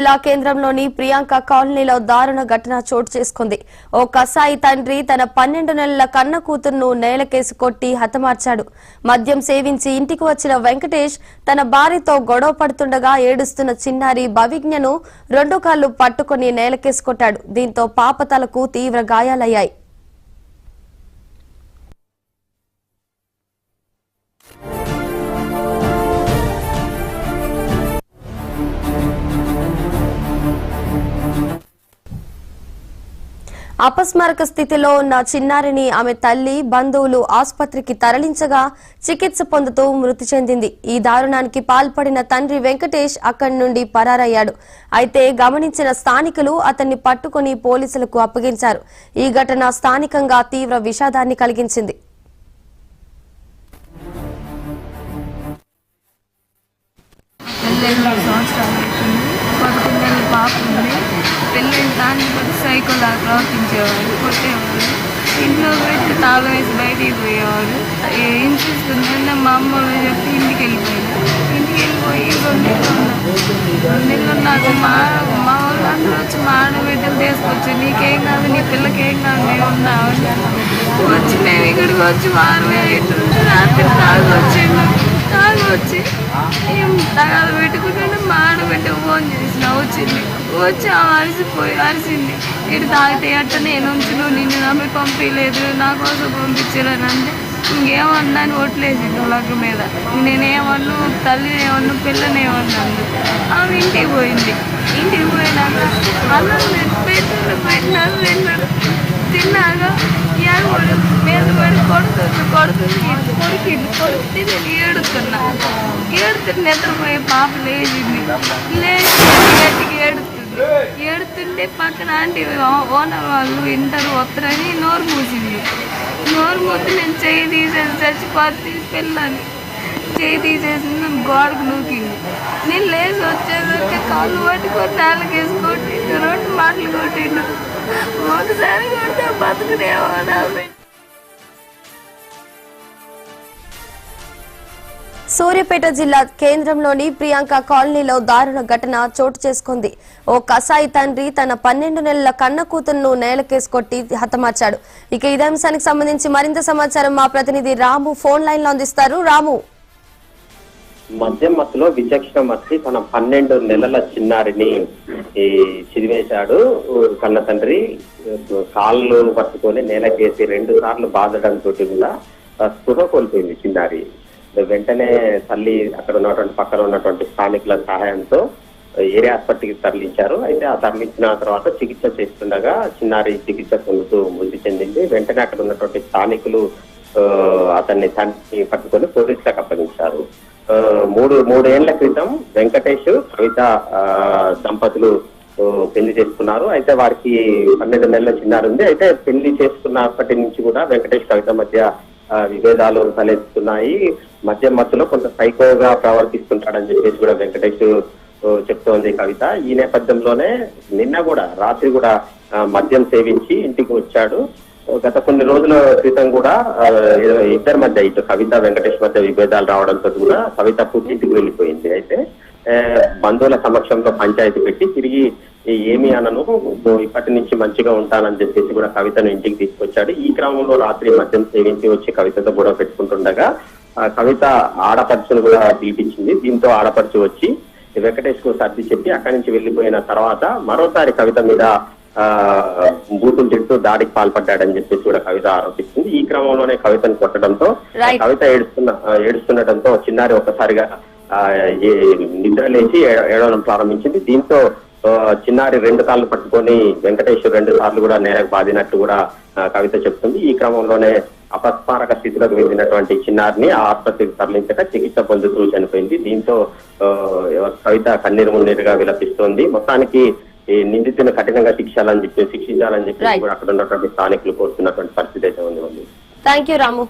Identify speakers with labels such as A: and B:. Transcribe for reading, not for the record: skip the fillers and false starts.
A: జిల్లా కేంద్రంలోని ప్రియాంక కాలనీలో దారుణ ఘటన చోటు చేసుకుంది. ఓ కసాయి తండ్రి తన 12 నెలల కన్న కూతురును నేలకేసి కొట్టి హతమార్చాడు. మద్యం సేవించి ఇంటికి వచ్చిన వెంకటేష్ తన భార్యతో గొడవ పడుతుండగా ఏడుస్తున్న చిన్నారి భవిజ్ఞను 2 కాళ్లు పట్టుకుని నేలకేసి కొట్టాడు. దీంతో పాప తలకు తీవ్ర గాయాలయ్యాయి. అపస్మారక స్థితిలో ఉన్న చిన్నారిని ఆమె తల్లి, బంధువులు ఆసుపత్రికి తరలించగా చికిత్స పొందుతూ మృతి చెందింది. ఈ దారుణానికి పాల్పడిన తండ్రి వెంకటేష్ అక్కడి నుండి పరారయ్యాడు. అయితే గమనించిన స్థానికులు అతన్ని పట్టుకుని పోలీసులకు అప్పగించారు. ఈ ఘటన స్థానికంగా తీవ్ర విషాదాన్ని కలిగించింది.
B: పెళ్ళిన దాన్ని కూడా సైకోలా ప్రవర్తించేవాడు, కొట్టేవాడు, ఇంట్లో పెట్టి తాళం వేసి బయటికి పోయేవాడు. ఏం చూస్తుందంటే మా అమ్మ చెప్పి ఇంటికి వెళ్ళిపోయి 2 నెలలు నాకు మా వాళ్ళందరూ వచ్చి మా ఆడబిడ్డలు తీసుకొచ్చి నీకేం కాదు, నీ పిల్లకేం కాదు, మేము ఉన్నాము వచ్చి మేము ఇక్కడికి వచ్చి వారమే అవుతుంది. రాత్రి తాగొచ్చి ఏం తగాదు పెట్టుకుంటే మా ఆడబిడ్డ ఫోన్ చేసిన వచ్చి అరిసింది. ఇటు తాగితే అట్ట నేను ఉంచును, నిన్ను నమ్మి పంపించలేదు, నా కోసం పంపించాలని అంటే ఇంకేమన్నాను ఓట్లేసిండు లగ్గ మీద. నేనేమన్ను తల్లి ఏమన్నా పిల్లనేమన్నాను. ఆమె ఇంటికి పోయింది. ఇంటికి పోయినాక అన్నం పెట్టినారు తిన్నాక ఏడు మీద పడి కొడుతుంది కొడితే నేను ఏడుతున్నా నిద్రపోయే పాప లేచింది. ఏడుతుంటే పక్కన ఆంటీ ఓనర్ వాళ్ళు ఇంటారు వస్తారని నోరు మూసింది. నోరు మూసి నేను చెయ్యి తీసేసి చచ్చిపోతే పిల్లని చెయ్యి తీసేసి గోడకు నూకింది. నేను లేచి వచ్చేసరికి కాళ్ళు పట్టుకొని నాలుగేసి కొట్టిండు, 2 మాటలు కొట్టిండు. ఒకసారి కొడితే బతుకునేవాడు.
A: సూర్యాపేట జిల్లా కేంద్రంలోని ప్రియాంక కాలనీలో దారుణ ఘటన చోటు చేసుకుంది. ఓ కసాయి తండ్రి తన 12 నెలల కన్న కూతురును నేలకేసి కొట్టి హతమార్చాడు. ఇక ఇదే అంశానికి సంబంధించి మరింత సమాచారం మా ప్రతినిధి రాము ఫోన్ లైన్ లో అందిస్తారు. రాము,
C: మద్యం మత్తులో విచక్షణ మర్చి తన 12 నెలల చిన్నారిని చిదివేశాడు. కన్న తండ్రి కాళ్ళు పట్టుకొని నేలకేసి 2 సార్లు బాధడంతో కూడా స్పృహ కోల్పోయింది చిన్నారి. వెంటనే తల్లి అక్కడ ఉన్నటువంటి పక్కన ఉన్నటువంటి స్థానికుల సహాయంతో ఏరియా ఆసుపత్రికి తరలించారు. అయితే ఆ తరలించిన తర్వాత చికిత్స చేస్తుండగా చిన్నారి చికిత్స పొందుతూ మృతి చెందింది. వెంటనే అక్కడ ఉన్నటువంటి స్థానికులు అతన్ని తండ్రిని పట్టుకొని పోలీసులకు అప్పగించారు. 3 ఏళ్ల క్రితం వెంకటేష్, కవిత దంపతులు పెళ్లి చేసుకున్నారు. అయితే వారికి 12 నెలల చిన్నారి ఉంది. అయితే పెళ్లి చేసుకున్నప్పటి నుంచి కూడా వెంకటేష్, కవిత మధ్య విభేదాలు తలెత్తుతున్నాయి. మద్యం మత్తులో కొంత సైకోగా ప్రవర్తిస్తుంటాడని చెప్పేసి కూడా వెంకటేష్ చెప్తోంది కవిత. ఈ నేపథ్యంలోనే నిన్న కూడా రాత్రి కూడా మద్యం సేవించి ఇంటికి వచ్చాడు. గత కొన్ని రోజుల క్రితం కూడా ఇద్దరి మధ్య, ఇటు కవిత వెంకటేష్ మధ్య విభేదాలు రావడంతో కూడా కవిత ఇంటికి వెళ్ళిపోయింది. అయితే బంధువుల సమక్షంలో పంచాయతీ పెట్టి తిరిగి ఏమి అనను, ఇప్పటి నుంచి మంచిగా ఉంటానని చెప్పేసి కూడా కవితను ఇంటికి తీసుకొచ్చాడు. ఈ క్రమంలో రాత్రి మద్యం సేవించి వచ్చి కవితతో గొడవ పెట్టుకుంటుండగా కవిత ఆడపడుచును కూడా పిలిపించింది. దీంతో ఆడపడుచు వచ్చి వెంకటేష్ కు సర్ది చెప్పి అక్కడి నుంచి వెళ్లిపోయిన తర్వాత మరోసారి కవిత మీద బూతులు తింటూ దాడికి పాల్పడ్డాడని చెప్పేసి కూడా కవిత ఆరోపిస్తుంది. ఈ క్రమంలోనే కవితను కొట్టడంతో కవిత ఏడుస్తుండటంతో చిన్నారి ఒక్కసారిగా నిద్ర లేచి ఏడవడం ప్రారంభించింది. దీంతో చిన్నారి 2 కాళ్ళు పట్టుకొని వెంకటేష్ 2 సార్లు కూడా నేలకు బాధినట్టు కూడా కవిత చెప్తుంది. ఈ క్రమంలోనే అపస్మారక స్థితిలోకి వెళ్ళినటువంటి చిన్నారిని ఆసుపత్రికి తరలించక చికిత్స పొందుతూ చనిపోయింది. దీంతో కవిత కన్నీరు మున్నీరుగా విలపిస్తోంది. మొత్తానికి నిందితులను కఠినంగా శిక్షించాలని చెప్పి కూడా అక్కడ ఉన్నటువంటి స్థానికులు కోరుతున్నటువంటి పరిస్థితి అయితే ఉంది.
A: థాంక్యూ రాము.